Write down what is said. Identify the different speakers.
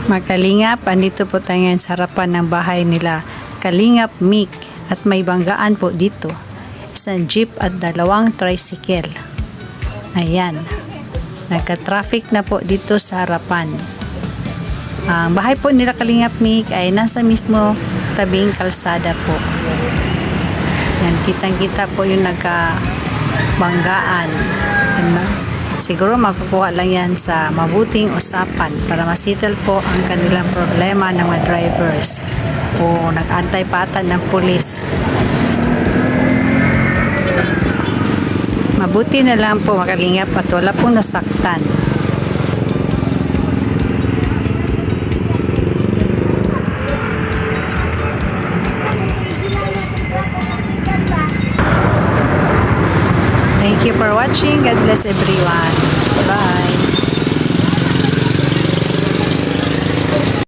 Speaker 1: Mga Kalingap, andito po tayo ngayon sa harapan ng bahay nila Kalingap Mick at may banggaan po dito. Isang jeep at 2 tricycle. Ayan. Nagka-traffic na po dito sa harapan. Ang bahay po nila Kalingap Mick ay nasa mismo tabing kalsada po. Yan, kitang-kita po yung nagka-banggaan. Siguro makukuha lang yan sa mabuting usapan para masettle po ang kanilang problema ng mga drivers o nag-antay patan ng pulis. Mabuti na lang po mga Kalingap at wala pong nasaktan. Thank you for watching. God bless everyone. Bye.